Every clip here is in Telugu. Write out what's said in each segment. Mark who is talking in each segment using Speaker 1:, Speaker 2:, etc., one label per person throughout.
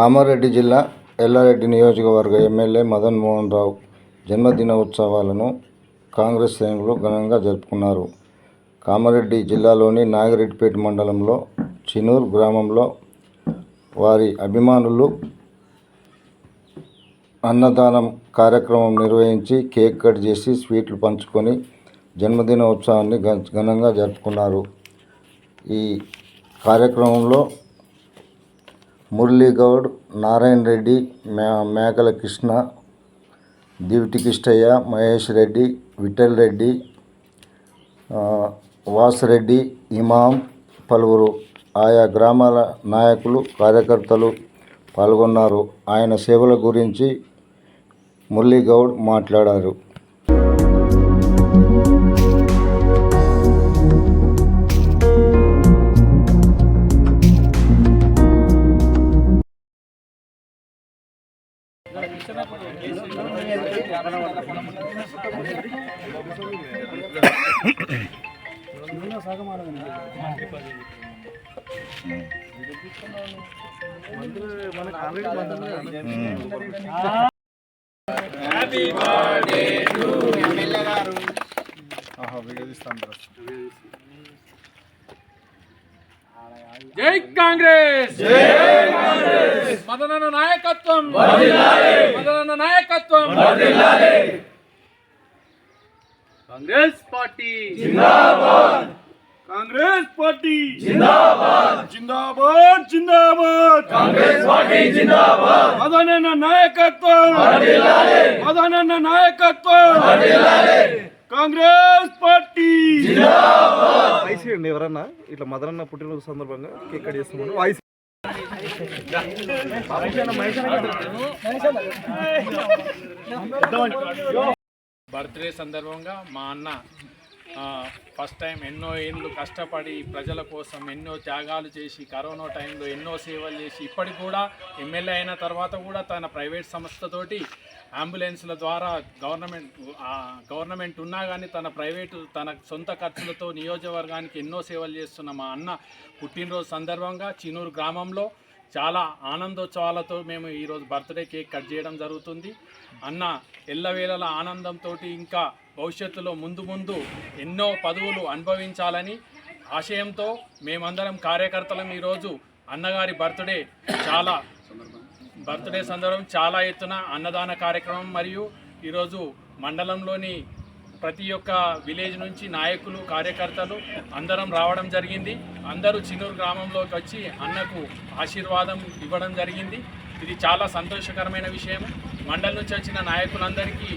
Speaker 1: కామారెడ్డి జిల్లా ఎల్లారెడ్డి నియోజకవర్గ ఎమ్మెల్యే మదన్ మోహన్ రావు జన్మదిన ఉత్సవాలను కాంగ్రెస్ శ్రేణులు ఘనంగా జరుపుకున్నారు. కామారెడ్డి జిల్లాలోని నాగిరెడ్డిపేట మండలంలో చినూర్ గ్రామంలో వారి అభిమానులు అన్నదానం కార్యక్రమం నిర్వహించి కేక్ కట్ చేసి స్వీట్లు పంచుకొని జన్మదిన ఉత్సవాన్ని ఘనంగా జరుపుకున్నారు. ఈ కార్యక్రమంలో మురళీగౌడ్, నారాయణ రెడ్డి, మేకల కృష్ణ, దివిటి కిష్టయ్య, మహేష్ రెడ్డి, విఠల్ రెడ్డి, వాసిరెడ్డి, ఇమాం, పలువురు ఆయా గ్రామాల నాయకులు, కార్యకర్తలు పాల్గొన్నారు. ఆయన సేవల గురించి మురళీగౌడ్ మాట్లాడారు.
Speaker 2: హ్యాపీ బర్త్డే టు ఎమ్మెల్యే గారు. జై కాంగ్రెస్, జై కాంగ్రెస్. మదనన్న నాయకత్వం వర్ధిల్లాలి, మదనన్న నాయకత్వం వర్ధిల్లాలి. కాంగ్రెస్ పార్టీ జిందాబాద్, కాంగ్రెస్ పార్టీ జిందాబాద్, జిందాబాద్ జిందాబాద్, కాంగ్రెస్ పార్టీ జిందాబాద్. మదనన్న నాయకత్వం వర్ధిల్లాలి, మదనన్న నాయకత్వం వర్ధిల్లాలి. కాంగ్రెస్ పార్టీ జిందాబాద్.
Speaker 3: వాయిస్ అండి, ఎవరన్నా ఇట్లా మదనన్న పుట్టినరోజు సందర్భంగా కేక్ కట్ చేస్తున్నాను. వాయిస్
Speaker 2: బర్త్డే సందర్భంగా మా అన్న ఫస్ట్ టైం ఎన్నో ఏళ్ళు కష్టపడి ప్రజల కోసం ఎన్నో త్యాగాలు చేసి కరోనా టైంలో ఎన్నో సేవలు చేసి ఇప్పటికి కూడా ఎమ్మెల్యే అయిన తర్వాత కూడా తన ప్రైవేట్ సంస్థతోటి అంబులెన్స్ల ద్వారా గవర్నమెంట్ ఉన్నా కానీ తన సొంత ఖర్చులతో నియోజకవర్గానికి ఎన్నో సేవలు చేస్తున్న మా అన్న పుట్టినరోజు సందర్భంగా చినూరు గ్రామంలో చాలా ఆనందోత్సవాలతో మేము ఈరోజు బర్త్డే కేక్ కట్ చేయడం జరుగుతుంది. అన్న ఎల్లవేళల ఆనందంతో ఇంకా భవిష్యత్తులో ముందు ఎన్నో పదవులు అనుభవించాలని ఆశయంతో మేమందరం కార్యకర్తలం ఈరోజు అన్నగారి బర్త్డే సందర్భం చాలా ఎత్తున అన్నదాన కార్యక్రమం మరియు ఈరోజు మండలంలోని ప్రతి ఒక్క విలేజ్ నుంచి నాయకులు, కార్యకర్తలు అందరం రావడం జరిగింది. అందరూ చినూరు గ్రామంలోకి వచ్చి అన్నకు ఆశీర్వాదం ఇవ్వడం జరిగింది. ఇది చాలా సంతోషకరమైన విషయం. మండలం నుంచి వచ్చిన నాయకులందరికీ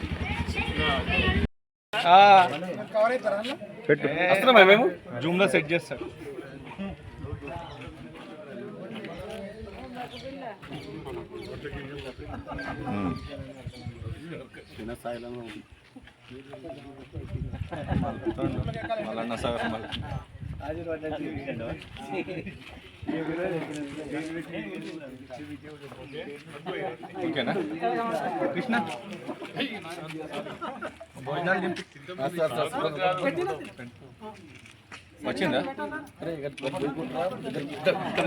Speaker 3: మేము జూమ్లో సెట్ చేస్తాం. మల్లన్న సాగర్ ఓకేనా కృష్ణ వచ్చిందా?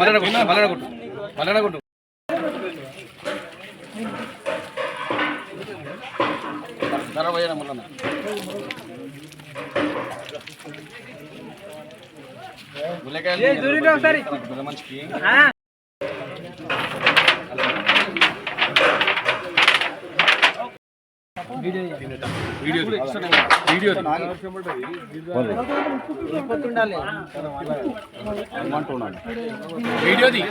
Speaker 3: మల్లన్న కొట్టు మంచికి
Speaker 2: వీడియోది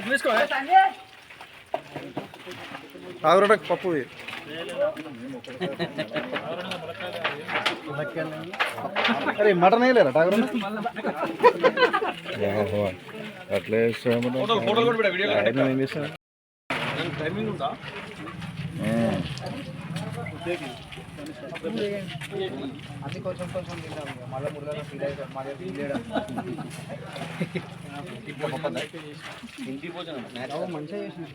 Speaker 2: తీసుకో
Speaker 3: తాగురటకు పప్పు అరే మటన్ వేయలేరా టాగర అట్లే
Speaker 2: టైమింగ్ ఉందా?
Speaker 4: అది కొంచెం తింటాం, మళ్ళీ మురళి ఫీల్ అవుతాం, మళ్ళీ ఫీల్ చేయడం
Speaker 2: ఇంటి భోజనం
Speaker 4: మంచిగా చేసిన